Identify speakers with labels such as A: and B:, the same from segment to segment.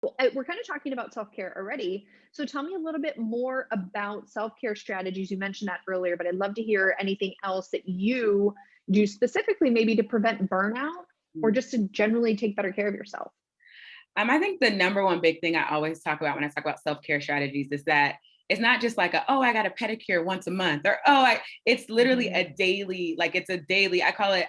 A: We're kind of talking about self-care already. So tell me a little bit more about self-care strategies. You mentioned that earlier, but I'd love to hear anything else that you do specifically, maybe to prevent burnout or just to generally take better care of yourself.
B: I think the number one big thing I always talk about when I talk about self-care strategies is that it's not just like oh, I got a pedicure once a month, or it's literally
A: Mhm.
B: a daily, it's a daily, I call it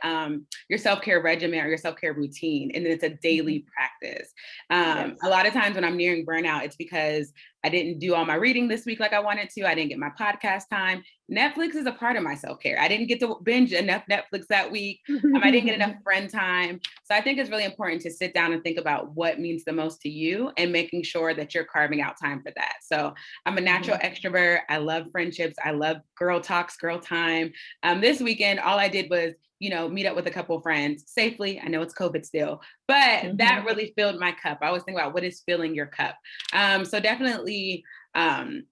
B: your self-care regimen or your self-care routine. And then it's a
A: Mhm.
B: daily practice. A
A: Yes.
B: lot of times when I'm nearing burnout, it's because I didn't do all my reading this week like I wanted to. I didn't get my podcast time. Netflix is a part of my self-care. I didn't get to binge enough Netflix that week. I didn't get enough friend time. So I think it's really important to sit down and think about what means the most to you and making sure that you're carving out time for that. So I'm a natural
A: Mhm.
B: extrovert. I love friendships. I love girl talks, girl time. This weekend, all I did was, meet up with a couple of friends safely. I know it's COVID still, but that
A: Mhm.
B: really filled my cup. I always think about what is filling your cup. So definitely, empowering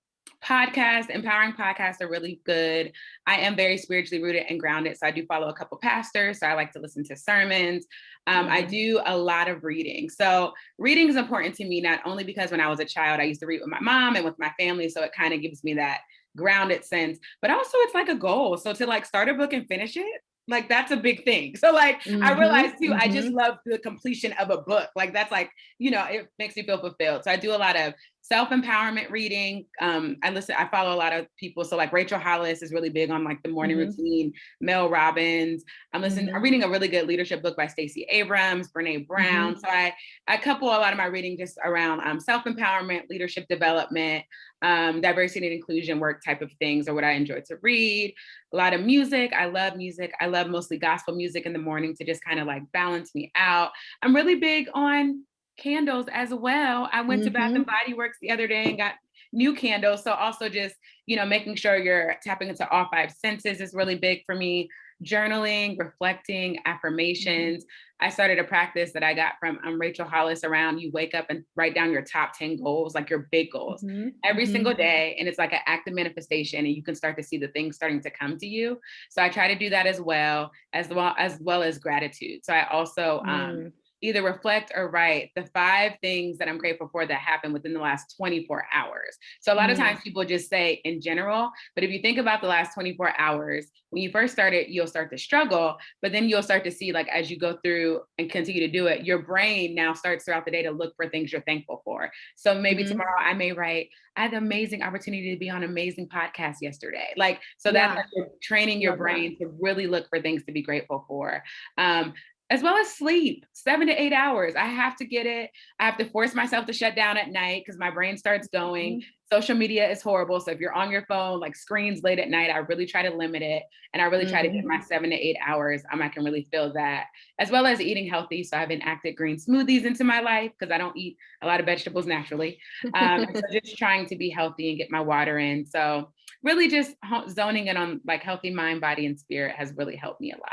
B: podcasts are really good. I am very spiritually rooted and grounded. So I do follow a couple pastors. So I like to listen to sermons. I
A: Mhm.
B: do a lot of reading. So reading is important to me, not only because when I was a child, I used to read with my mom and with my family. So it kind of gives me that grounded sense, but also it's like a goal. So to start a book and finish it, that's a big thing. So I
A: Mhm.
B: realized too, I just
A: Mhm.
B: love the completion of a book. That's it makes me feel fulfilled. So I do a lot of self-empowerment reading. I follow a lot of people. So Rachel Hollis is really big on the morning
A: Mhm.
B: routine, Mel Robbins. I'm
A: Mhm.
B: reading a really good leadership book by Stacey Abrams, Brene Brown.
A: Mhm.
B: So I couple a lot of my reading just around self-empowerment, leadership development, diversity and inclusion work type of things are what I enjoy to read. A lot of music. I love music. I love mostly gospel music in the morning to just kind of balance me out. I'm really big on candles as well. I went to Bath and
A: Mhm.
B: Body Works the other day and got new candles. So also just, making sure you're tapping into all five senses is really big for me. Journaling, reflecting,
A: Mhm.
B: affirmations. I started a practice that I got from Rachel Hollis around you wake up and write down your top 10 goals, your big goals
A: Mhm.
B: every single
A: Mhm.
B: day. And it's like an act of manifestation and you can start to see the things starting to come to you. So I try to do that as well as gratitude. So I also
A: Mm.
B: either reflect or write the 5 things that I'm grateful for that happened within the last 24 hours. So a lot of
A: Mm.
B: times people just say in general, but if you think about the last 24 hours, when you first started, you'll start to struggle, but then you'll start to see as you go through and continue to do it, your brain now starts throughout the day to look for things you're thankful for. So maybe
A: Mhm.
B: tomorrow I may write, I had the amazing opportunity to be on an amazing podcast yesterday. So that's
A: Yeah.
B: you're training your
A: Love that.
B: brain to really look for things to be grateful for. Um, as well as sleep, 7 to 8 hours. I have to get it. I have to force myself to shut down at night because my brain starts going.
A: Mhm.
B: Social media is horrible. So if you're on your phone, screens late at night, I really try to limit it. And I really try to get
A: Mhm.
B: my 7 to 8 hours. I can really feel that, as well as eating healthy. So I've enacted green smoothies into my life because I don't eat a lot of vegetables naturally. And so just trying to be healthy and get my water in. So really just zoning in on healthy mind, body, and spirit has really helped me a lot.